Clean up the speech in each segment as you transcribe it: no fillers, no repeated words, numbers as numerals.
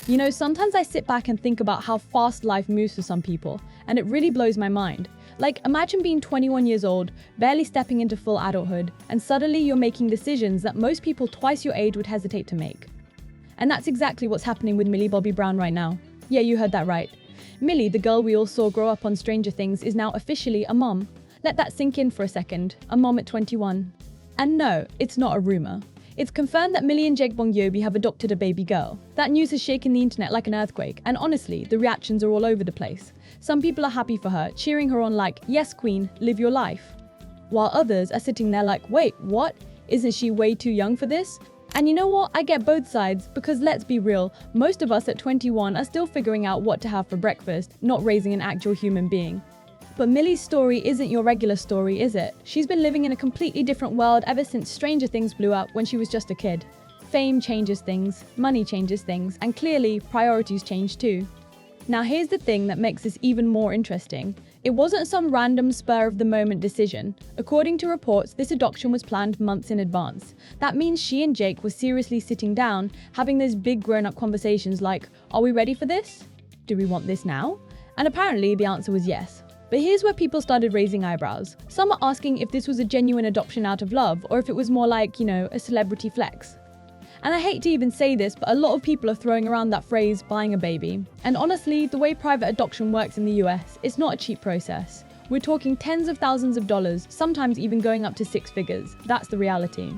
You know, sometimes I sit back and think about how fast life moves for some people, and it really blows my mind. Like, imagine being 21 years old, barely stepping into full adulthood, and suddenly you're making decisions that most people twice your age would hesitate to make. And that's exactly what's happening with Millie Bobby Brown right now. Yeah, you heard that right. Millie, the girl we all saw grow up on Stranger Things, is now officially a mom. Let that sink in for a second. A mom at 21. And no, it's not a rumor. It's confirmed that Millie and Jake Bong-yobi have adopted a baby girl. That news has shaken the internet like an earthquake, and honestly, the reactions are all over the place. Some people are happy for her, cheering her on like, yes queen, live your life. While others are sitting there like, wait, what? Isn't she way too young for this? And you know what? I get both sides, because let's be real, most of us at 21 are still figuring out what to have for breakfast, not raising an actual human being. But Millie's story isn't your regular story, is it? She's been living in a completely different world ever since Stranger Things blew up when she was just a kid. Fame changes things, money changes things, and clearly, priorities change too. Now here's the thing that makes this even more interesting. It wasn't some random spur-of-the-moment decision. According to reports, this adoption was planned months in advance. That means she and Jake were seriously sitting down, having those big grown-up conversations like, are we ready for this? Do we want this now? And apparently the answer was yes. But here's where people started raising eyebrows. Some are asking if this was a genuine adoption out of love, or if it was more like, a celebrity flex. And I hate to even say this, but a lot of people are throwing around that phrase, buying a baby. And honestly, the way private adoption works in the US, it's not a cheap process. We're talking tens of thousands of dollars, sometimes even going up to 6 figures. That's the reality.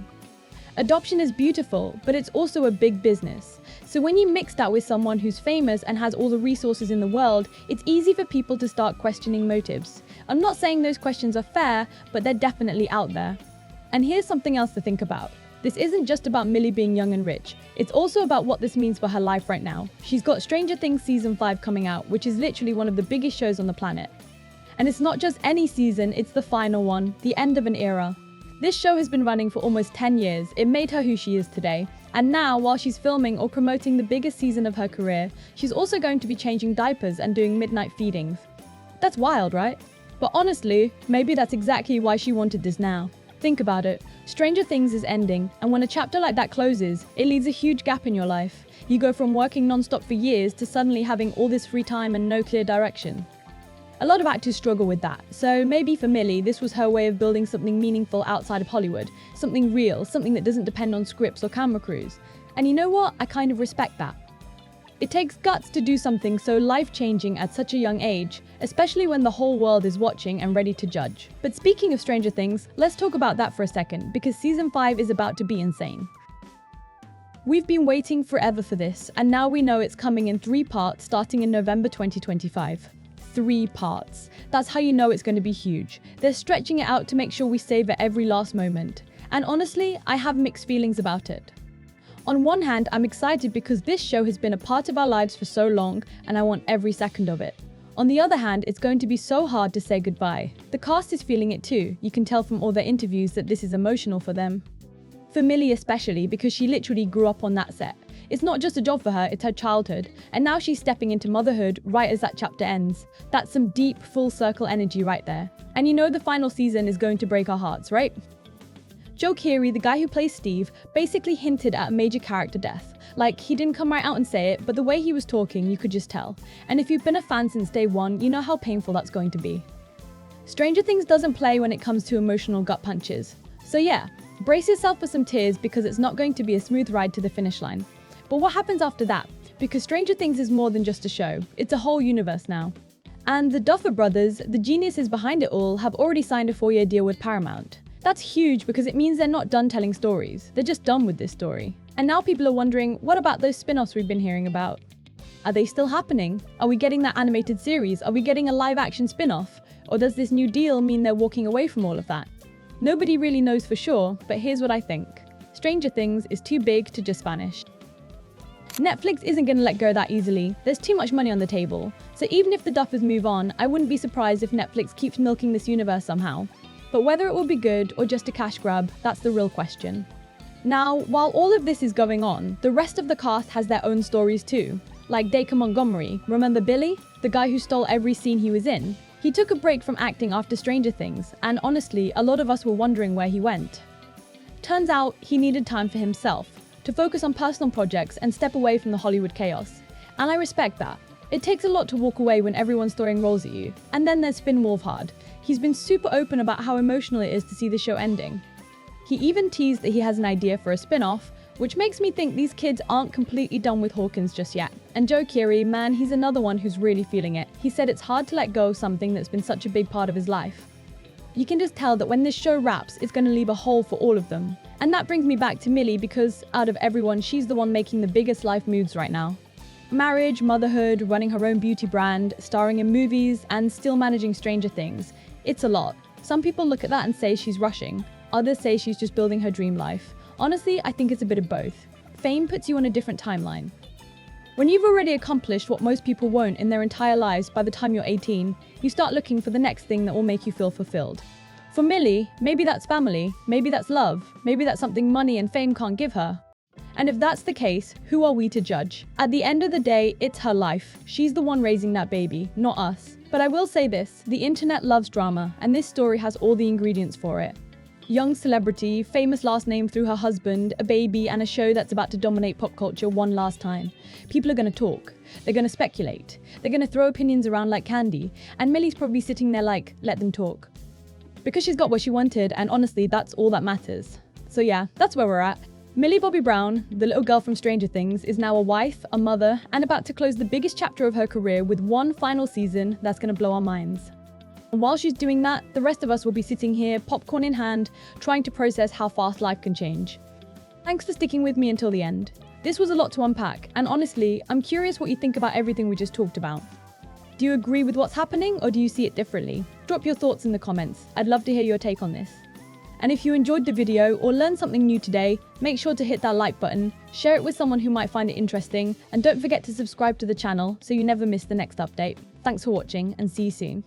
Adoption is beautiful, but it's also a big business. So when you mix that with someone who's famous and has all the resources in the world, it's easy for people to start questioning motives. I'm not saying those questions are fair, but they're definitely out there. And here's something else to think about. This isn't just about Millie being young and rich. It's also about what this means for her life right now. She's got Stranger Things Season 5 coming out, which is literally one of the biggest shows on the planet. And it's not just any season, it's the final one, the end of an era. This show has been running for almost 10 years. It made her who she is today. And now, while she's filming or promoting the biggest season of her career, she's also going to be changing diapers and doing midnight feedings. That's wild, right? But honestly, maybe that's exactly why she wanted this now. Think about it. Stranger Things is ending, and when a chapter like that closes, it leaves a huge gap in your life. You go from working non-stop for years to suddenly having all this free time and no clear direction. A lot of actors struggle with that, so maybe for Millie, this was her way of building something meaningful outside of Hollywood, something real, something that doesn't depend on scripts or camera crews. And you know what? I kind of respect that. It takes guts to do something so life-changing at such a young age, especially when the whole world is watching and ready to judge. But speaking of Stranger Things, let's talk about that for a second, because Season 5 is about to be insane. We've been waiting forever for this, and now we know it's coming in 3 parts starting in November 2025. 3 parts. That's how you know it's going to be huge. They're stretching it out to make sure we savor every last moment. And honestly, I have mixed feelings about it. On one hand, I'm excited because this show has been a part of our lives for so long, and I want every second of it. On the other hand, it's going to be so hard to say goodbye. The cast is feeling it too. You can tell from all their interviews that this is emotional for them. For Millie especially, because she literally grew up on that set. It's not just a job for her, it's her childhood. And now she's stepping into motherhood right as that chapter ends. That's some deep, full circle energy right there. And you know the final season is going to break our hearts, right? Joe Keery, the guy who plays Steve, basically hinted at a major character death. Like, he didn't come right out and say it, but the way he was talking, you could just tell. And if you've been a fan since day one, you know how painful that's going to be. Stranger Things doesn't play when it comes to emotional gut punches. So yeah, brace yourself for some tears because it's not going to be a smooth ride to the finish line. But what happens after that? Because Stranger Things is more than just a show. It's a whole universe now. And the Duffer Brothers, the geniuses behind it all, have already signed a 4-year deal with Paramount. That's huge because it means they're not done telling stories. They're just done with this story. And now people are wondering, what about those spin-offs we've been hearing about? Are they still happening? Are we getting that animated series? Are we getting a live-action spin-off? Or does this new deal mean they're walking away from all of that? Nobody really knows for sure, but here's what I think. Stranger Things is too big to just vanish. Netflix isn't going to let go that easily. There's too much money on the table. So even if the Duffers move on, I wouldn't be surprised if Netflix keeps milking this universe somehow. But whether it will be good or just a cash grab, that's the real question. Now, while all of this is going on, the rest of the cast has their own stories too. Like Dacre Montgomery, remember Billy? The guy who stole every scene he was in? He took a break from acting after Stranger Things, and honestly, a lot of us were wondering where he went. Turns out, he needed time for himself, to focus on personal projects and step away from the Hollywood chaos. And I respect that. It takes a lot to walk away when everyone's throwing roles at you. And then there's Finn Wolfhard. He's been super open about how emotional it is to see the show ending. He even teased that he has an idea for a spin-off, which makes me think these kids aren't completely done with Hawkins just yet. And Joe Keery, man, he's another one who's really feeling it. He said it's hard to let go of something that's been such a big part of his life. You can just tell that when this show wraps, it's going to leave a hole for all of them. And that brings me back to Millie because, out of everyone, she's the one making the biggest life moves right now. Marriage, motherhood, running her own beauty brand, starring in movies, and still managing Stranger Things. It's a lot. Some people look at that and say she's rushing. Others say she's just building her dream life. Honestly, I think it's a bit of both. Fame puts you on a different timeline. When you've already accomplished what most people won't in their entire lives by the time you're 18, you start looking for the next thing that will make you feel fulfilled. For Millie, maybe that's family, maybe that's love, maybe that's something money and fame can't give her. And if that's the case, who are we to judge? At the end of the day, it's her life. She's the one raising that baby, not us. But I will say this, the internet loves drama, and this story has all the ingredients for it. Young celebrity, famous last name through her husband, a baby, and a show that's about to dominate pop culture one last time. People are going to talk. They're going to speculate. They're going to throw opinions around like candy. And Millie's probably sitting there like, let them talk. Because she's got what she wanted, and honestly, that's all that matters. So yeah, that's where we're at. Millie Bobby Brown, the little girl from Stranger Things, is now a wife, a mother, and about to close the biggest chapter of her career with one final season that's going to blow our minds. And while she's doing that, the rest of us will be sitting here, popcorn in hand, trying to process how fast life can change. Thanks for sticking with me until the end. This was a lot to unpack, and honestly, I'm curious what you think about everything we just talked about. Do you agree with what's happening, or do you see it differently? Drop your thoughts in the comments. I'd love to hear your take on this. And if you enjoyed the video or learned something new today, make sure to hit that like button, share it with someone who might find it interesting, and don't forget to subscribe to the channel so you never miss the next update. Thanks for watching, and see you soon.